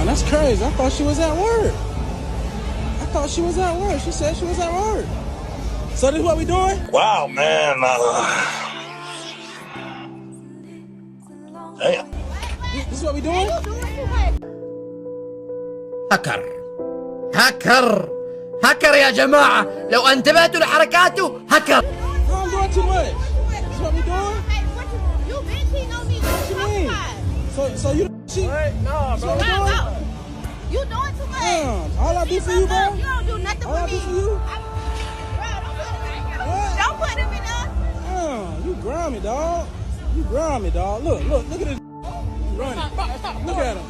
That's crazy. I thought she was at work. She said she was at work. So this is what we doing? Wow, man. Damn. This is what we doing? هكر يا جماعة، لو انتبهتوا لحركاته هكر. I'm doing too much. This is what we doing? Hey, you been cheating on me. What you mean? So you don't cheat? No, bro. You doing too much. All I do for you, bro? You don't do nothing all for I me. Do for you? Don't put him in there. You grimy, dog. Look at this. Running. Look at him.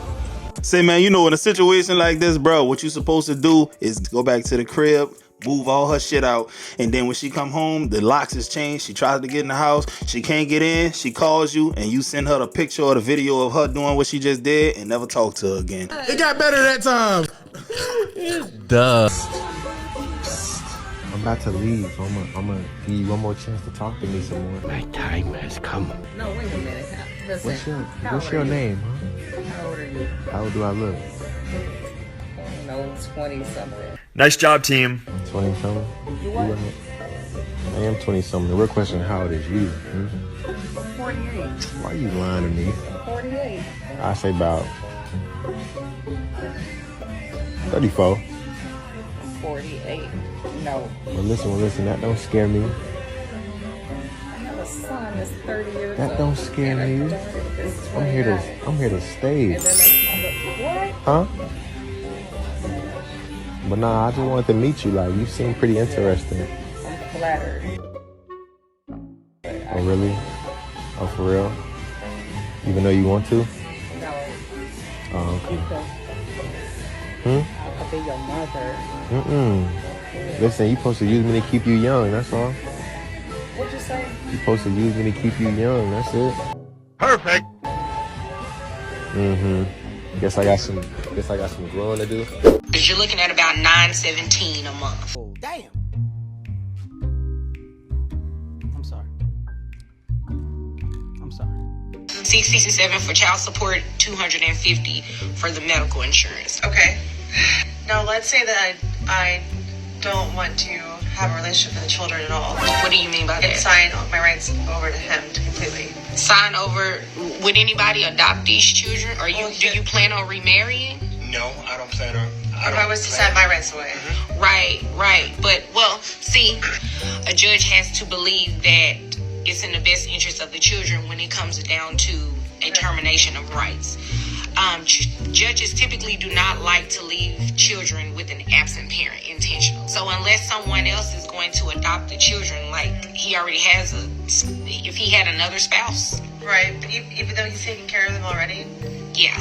Say, man, you know, in a situation like this, bro, what you supposed to do is go back to the crib, move all her shit out, and then when she come home, the locks is changed. She tries to get in the house, she can't get in, she calls you, and you send her the picture or the video of her doing what she just did and never talk to her again. It got better that time. Duh. I'm about to leave. I'm gonna give you one more chance to talk to me some more. My time has come. No, wait a minute. Listen. What's your name, huh? How old are you? How old do I look? No, 20-something. Nice job, team. 20-something? You what? I am 20-something. The real question, how old is you? 48. Why are you lying to me? 48. I say about 34. 48. No. Well, listen, that don't scare me. I have a son that's 30 years old. That don't scare me. I'm here to stay. And then what? Huh? But nah, I just wanted to meet you. Like, you seem pretty interesting. I'm flattered. Oh, really? Oh, for real? Even though you want to? No. Oh, okay. I'll be your mother. Listen, you supposed to use me to keep you young, that's all. What'd you say? You supposed to use me to keep you young, that's it. Perfect. Guess I got some growing to do. Because you're looking at about $917 a month. Oh, damn. I'm sorry. 67 for child support, $250 for the medical insurance. Okay. Now let's say that I don't want to have a relationship with the children at all. What do you mean by And that? sign my rights over to him completely. Sign over. Would anybody adopt these children? Or do you plan on remarrying? No, I don't plan on. If I was to sign my rights away. Right. But, well, see, a judge has to believe that it's in the best interest of the children when it comes down to a termination of rights. Judges typically do not like to leave children with an absent parent intentional. So unless someone else is going to adopt the children, like he already has if he had another spouse. Right, but even though he's taking care of them already? Yeah,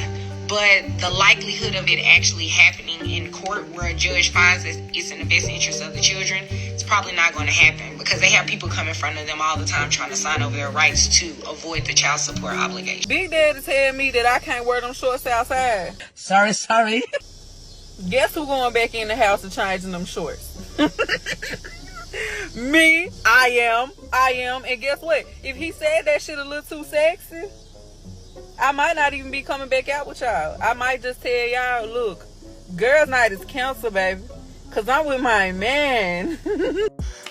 but the likelihood of it actually happening in court where a judge finds that it's in the best interest of the children, it's probably not going to happen because they have people come in front of them all the time trying to sign over their rights to avoid the child support obligation. Big Daddy tell me that I can't wear them shorts outside. Sorry. Guess who going back in the house and changing them shorts? Me. I am. And guess what? If he said that shit a little too sexy, I might not even be coming back out with y'all. I might just tell y'all, look, girls' night is canceled, baby. Because I'm with my man.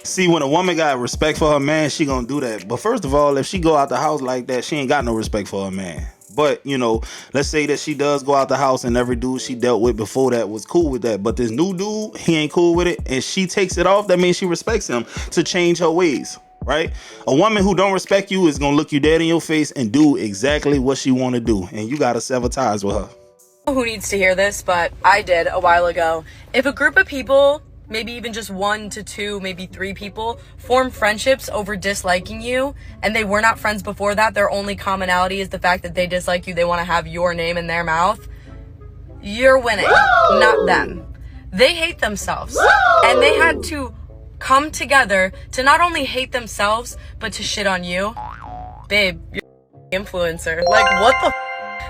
See, when a woman got respect for her man, she gonna do that. But first of all, if she go out the house like that, she ain't got no respect for her man. But, you know, let's say that she does go out the house and every dude she dealt with before that was cool with that. But this new dude, he ain't cool with it. And she takes it off. That means she respects him to change her ways. Right? A woman who don't respect you is gonna look you dead in your face and do exactly what she want to do, and you gotta sever ties with her. Who needs to hear this, but I did a while ago. If a group of people, maybe even just 1 to 2, maybe 3 people, form friendships over disliking you, and they were not friends before that, their only commonality is the fact that they dislike you, they want to have your name in their mouth, you're winning, not them. They hate themselves, and they had to come together to not only hate themselves, but to shit on you. Babe, you're an influencer. Like, what the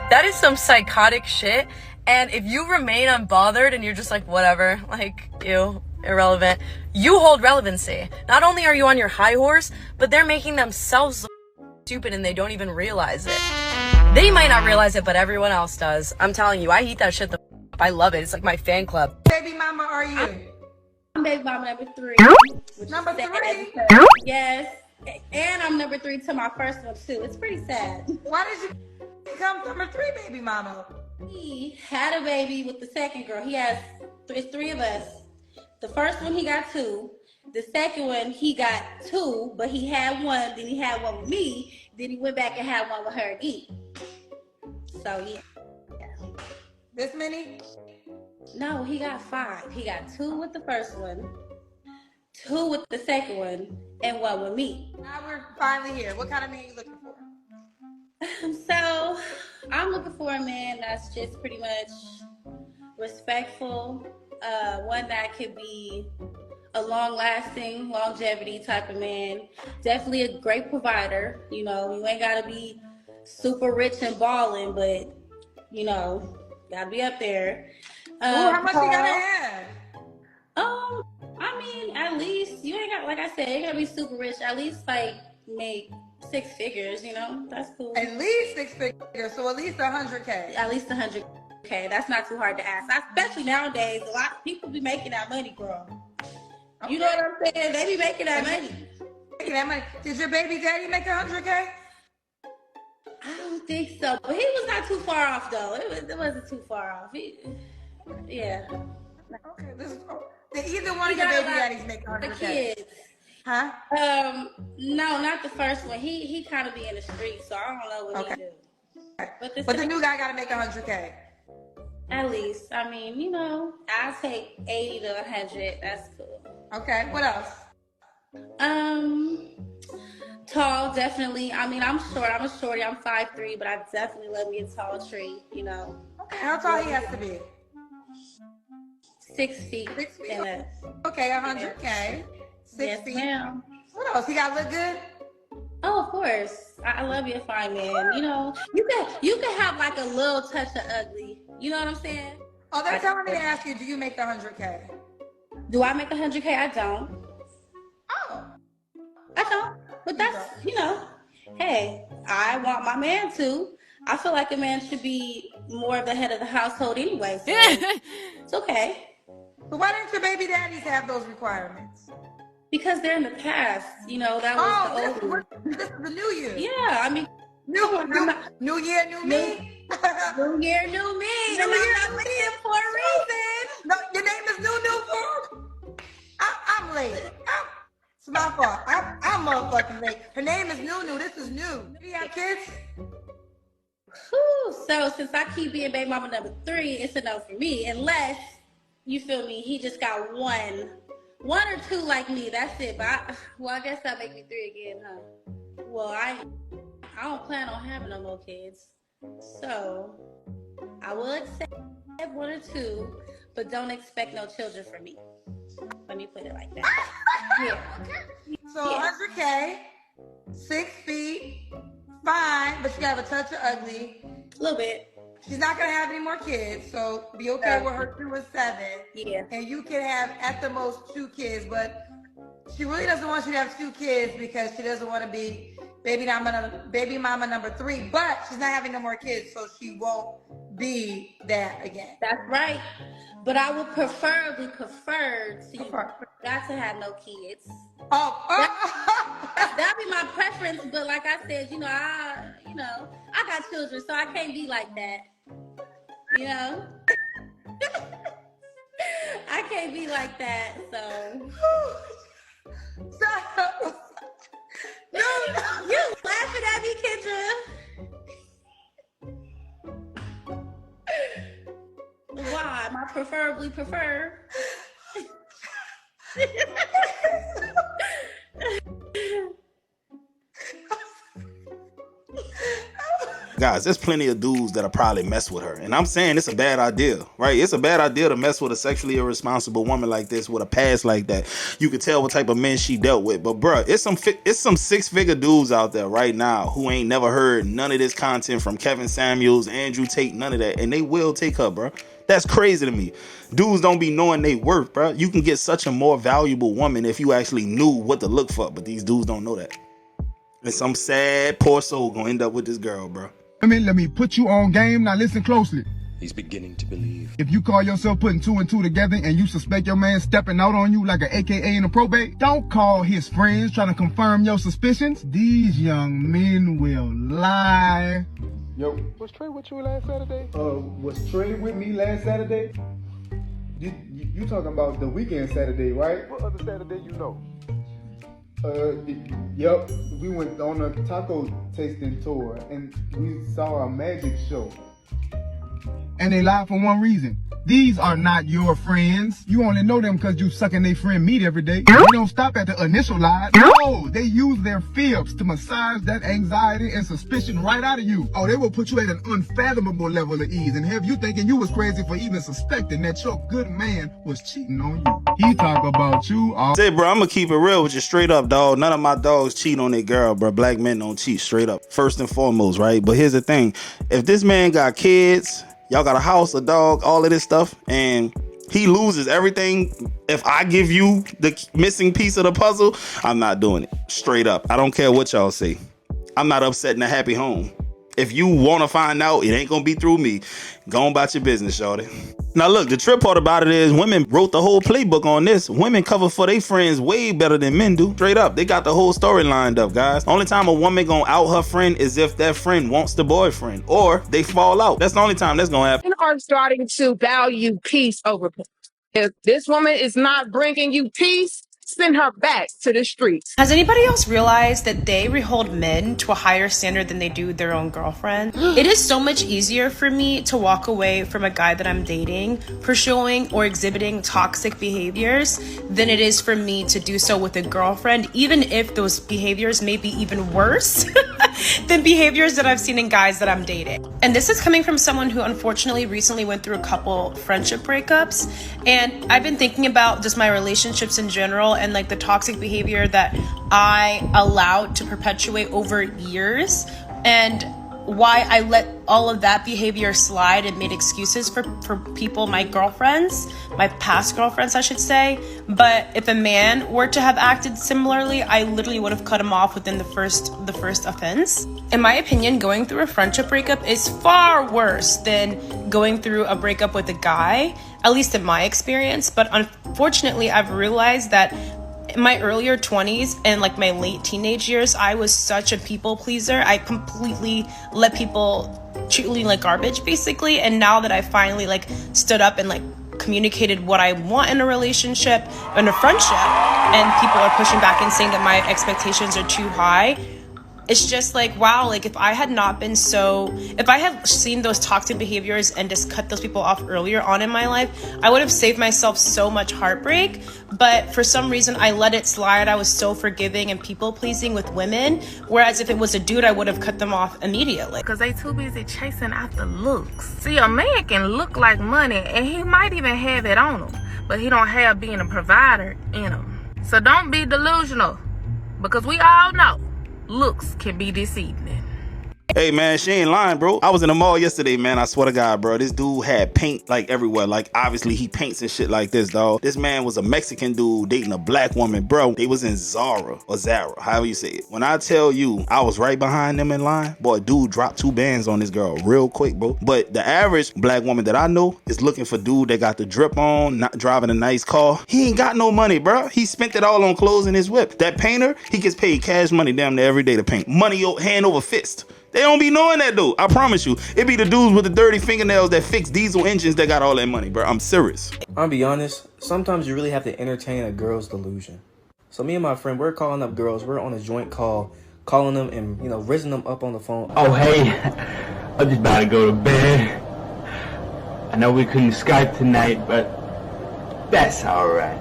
That is some psychotic shit. And if you remain unbothered and you're just like, whatever, like, ew, irrelevant, you hold relevancy. Not only are you on your high horse, but they're making themselves stupid and they don't even realize it. They might not realize it, but everyone else does. I'm telling you, I eat that shit the up. I love it. It's like my fan club. Baby mama are you? I'm baby mama number 3. Number 3? Yes. And I'm number 3 to my first one too. It's pretty sad. Why did you become number 3 baby mama? He had a baby with the second girl. He has, it's 3 of us. The first one he got 2. The second one he got 2, but he had 1. Then he had 1 with me. Then he went back and had 1 with her again. So yeah. This many? No, he got 5. He got 2 with the first one, 2 with the second one, and 1 with me. Now we're finally here. What kind of man are you looking for? So I'm looking for a man that's just pretty much respectful, one that could be a long-lasting, longevity type of man. Definitely a great provider. You know, you ain't gotta be super rich and balling, but you know, gotta be up there. How much you gotta have? I mean, at least you ain't got, like I said, you gotta be super rich. At least like make 6 figures. You know, that's cool. At least 6 figures, so at least 100K. At least 100K. That's not too hard to ask. Especially nowadays, a lot of people be making that money, bro. Okay. You know what I'm saying? They be making that money. Making that money. Did your baby daddy make 100K? I don't think so, but he was not too far off though. It wasn't too far off. Yeah. Okay, did either one of your baby daddies make 100K? The kids. Huh? No, not the first one. He kind of be in the street, so I don't know what he do. But the new guy got to make 100K. At least, I mean, you know, I'll take 80 to 100. That's cool. Okay, what else? Tall, definitely. I mean, I'm short. I'm a shorty. I'm 5'3", but I definitely love me a tall tree. You know. Okay, how tall he has to be? 6 feet. 6 feet. And okay, 100K. 6 feet. Ma'am. What else? He got to look good? Oh, of course. I love you a fine man. You know, you can have like a little touch of ugly. You know what I'm saying? Oh, they're telling me to ask you, do you make the 100K? Do I make 100K? I don't. Oh. I don't. But that's, you know, hey, I want my man to. I feel like a man should be more of the head of the household anyway. So it's okay. But why didn't your baby daddies have those requirements? Because they're in the past. You know, that was the old. This is the new year. Yeah, I mean, new year, new me. New year, new me. New and year, I'm not looking for a reason. No, your name is New. I'm late. It's my fault. I'm motherfucking late. Her name is New. This is new. Do you have kids? Whew, so since I keep being baby mama number 3, it's a no for me. Unless, you feel me, he just got 1 or 2 like me. That's it. But I guess that'll make me 3 again, huh? Well, I don't plan on having no more kids. So I will accept 1 or 2, but don't expect no children from me. Let me put it like that. Yeah. So 100K, 6 feet, fine, but you have a touch of ugly. A little bit. She's not gonna have any more kids, so be okay with her 2 and 7. Yeah. And you can have at the most 2 kids, but she really doesn't want you to have 2 kids because she doesn't want to be baby mama number 3. But she's not having no more kids, so she won't be that again. That's right. But I would preferably prefer to not to have no kids. That'd be my preference. But like I said, I got children, so I can't be like that. You know, I can't be like that. So. No, you laughing at me, Kendra. Why? Am I preferably prefer? Guys, there's plenty of dudes that'll probably mess with her. And I'm saying it's a bad idea, right? It's a bad idea to mess with a sexually irresponsible woman like this with a past like that. You can tell what type of men she dealt with. But bruh, it's some 6-figure dudes out there right now who ain't never heard none of this content from Kevin Samuels, Andrew Tate, none of that. And they will take her, bruh. That's crazy to me. Dudes don't be knowing they worth, bruh. You can get such a more valuable woman if you actually knew what to look for. But these dudes don't know that. And some sad, poor soul gonna end up with this girl, bruh. Let me put you on game. Now listen closely. He's beginning to believe. If you call yourself putting 2 and 2 together and you suspect your man stepping out on you like an AKA in a probate, don't call his friends trying to confirm your suspicions. These young men will lie. Yo, was Trey with you last Saturday? Was Trey with me last Saturday? You talking about the weekend Saturday, right? What other Saturday you know? Yep. We went on a taco tasting tour and we saw a magic show. And they lie for one reason. These are not your friends. You only know them because you sucking their friend meat every day. They don't stop at the initial lie. No, they use their fibs to massage that anxiety and suspicion right out of you. Oh, they will put you at an unfathomable level of ease and have you thinking you was crazy for even suspecting that your good man was cheating on you. He talk about you all. Say, bro, I'm gonna keep it real with you straight up, dog. None of my dogs cheat on their girl, bro. Black men don't cheat, straight up. First and foremost, right? But here's the thing. If this man got kids, y'all got a house, a dog, all of this stuff, and he loses everything. If I give you the missing piece of the puzzle, I'm not doing it. Straight up. I don't care what y'all say. I'm not upsetting a happy home. If you want to find out, it ain't going to be through me. Go on about your business, shorty. Now, look, the trip part about it is women wrote the whole playbook on this. Women cover for their friends way better than men do. Straight up. They got the whole story lined up, guys. Only time a woman going to out her friend is if that friend wants the boyfriend or they fall out. That's the only time that's going to happen. Men are starting to value peace over peace. If this woman is not bringing you peace, send her back to the streets. Has anybody else realized that they hold men to a higher standard than they do their own girlfriend? It is so much easier for me to walk away from a guy that I'm dating for showing or exhibiting toxic behaviors than it is for me to do so with a girlfriend, even if those behaviors may be even worse than behaviors that I've seen in guys that I'm dating. And this is coming from someone who unfortunately recently went through a couple friendship breakups, and I've been thinking about just my relationships in general and like the toxic behavior that I allowed to perpetuate over years, and why I let all of that behavior slide and made excuses for people, my girlfriends, my past girlfriends, I should say. But if a man were to have acted similarly, I literally would have cut him off within the first offense. In my opinion, going through a friendship breakup is far worse than going through a breakup with a guy, at least in my experience. But unfortunately, I've realized that in my earlier 20s and like my late teenage years, I was such a people pleaser. I completely let people treat me like garbage, basically. And now that I finally like stood up and like communicated what I want in a relationship, in a friendship, and people are pushing back and saying that my expectations are too high, it's just like, wow, like if I had seen those toxic behaviors and just cut those people off earlier on in my life, I would have saved myself so much heartbreak. But for some reason, I let it slide. I was so forgiving and people pleasing with women. Whereas if it was a dude, I would have cut them off immediately. Because they too busy chasing after looks. See, a man can look like money and he might even have it on him, but he don't have being a provider in him. So don't be delusional, because we all know looks can be deceiving. Hey, man, she ain't lying, bro. I was in the mall yesterday, man. I swear to God, bro. This dude had paint like everywhere. Like, obviously, he paints and shit like this, dog. This man was a Mexican dude dating a black woman, bro. They was in Zara, however you say it. When I tell you, I was right behind them in line, boy, dude dropped 2 bands on this girl real quick, bro. But the average black woman that I know is looking for dude that got the drip on, not driving a nice car. He ain't got no money, bro. He spent it all on clothes in his whip. That painter, he gets paid cash money damn near every day to paint. Money hand over fist. They don't be knowing that, dude. I promise you. It be the dudes with the dirty fingernails that fix diesel engines that got all that money, bro. I'm serious. I'll be honest. Sometimes you really have to entertain a girl's delusion. So me and my friend, we're calling up girls. We're on a joint call, calling them and, raising them up on the phone. Oh, hey. I'm just about to go to bed. I know we couldn't Skype tonight, but that's all right.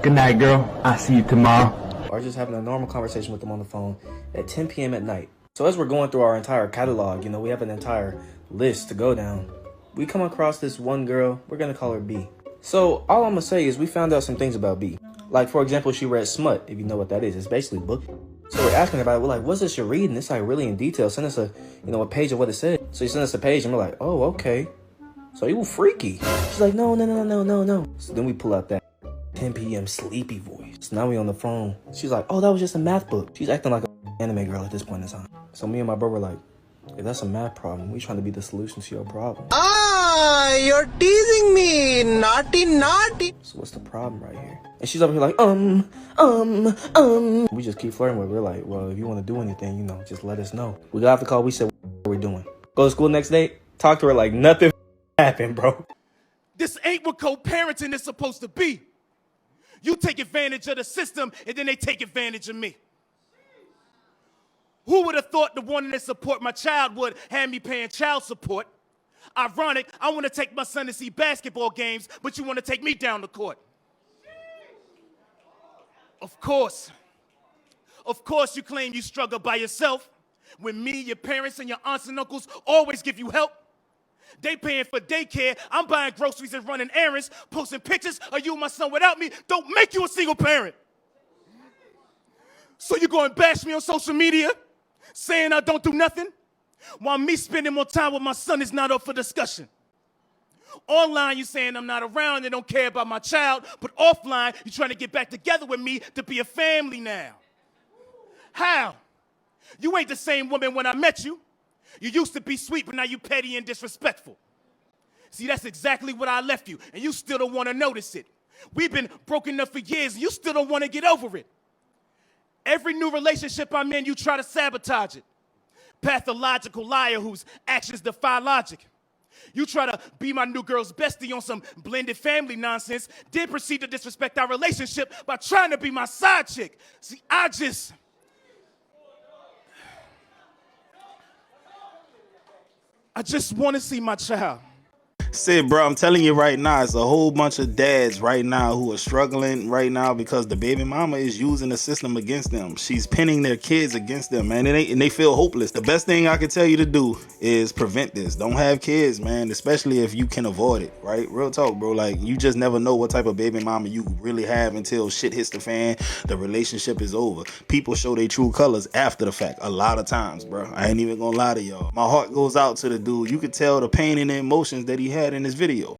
Good night, girl. I'll see you tomorrow. Or just having a normal conversation with them on the phone at 10 p.m. at night. So as we're going through our entire catalog, we have an entire list to go down. We come across this one girl, we're gonna call her B. So all I'm gonna say is we found out some things about B. Like, for example, she read smut, if you know what that is. It's basically book. So we're asking her about it. We're like, what's this you're reading? It's like really in detail. Send us a page of what it said. So you send us a page and we're like, oh, okay. So you were freaky. She's like, no. So then we pull out that 10 p.m. sleepy voice. So now we on the phone. She's like, oh, that was just a math book. She's acting like an anime girl at this point in time. So me and my bro were like, If that's a math problem, we trying to be the solution to your problem. Ah, you're teasing me. Naughty, naughty. So what's the problem right here? And she's over here like, We just keep flirting with her. We're like, well, if you want to do anything, you know, just let us know. We got off the call. We said, what we're doing. Go to school next day. Talk to her like nothing happened, bro. This ain't what co-parenting is supposed to be. You take advantage of the system, and then they take advantage of me. Who would have thought the one that support my child would have me paying child support? Ironic, I want to take my son to see basketball games, but you want to take me down the court. Of course you claim you struggle by yourself when me, your parents, and your aunts and uncles always give you help. They paying for daycare, I'm buying groceries and running errands, posting pictures of you and my son without me don't make you a single parent. So you go and bash me on social media, saying I don't do nothing, while me spending more time with my son is not up for discussion. Online, you saying I'm not around and don't care about my child, but offline, you trying to get back together with me to be a family now. How? You ain't the same woman when I met you. You used to be sweet, but now you petty and disrespectful. See, that's exactly what I left you, and you still don't want to notice it. We've been broken up for years, and you still don't want to get over it. Every new relationship I'm in, you try to sabotage it. Pathological liar whose actions defy logic. You try to be my new girl's bestie on some blended family nonsense, then proceed to disrespect our relationship by trying to be my side chick. See, I just want to see my child. Sid, bro, I'm telling you right now, it's a whole bunch of dads right now who are struggling right now because the baby mama is using the system against them. She's pinning their kids against them, man, and they feel hopeless. The best thing I can tell you to do is prevent this. Don't have kids, man, especially if you can avoid it, right? Real talk, bro. Like, you just never know what type of baby mama you really have until shit hits the fan, the relationship is over. People show their true colors after the fact a lot of times, bro. I ain't even gonna lie to y'all. My heart goes out to the dude. You could tell the pain and the emotions that he had in this video.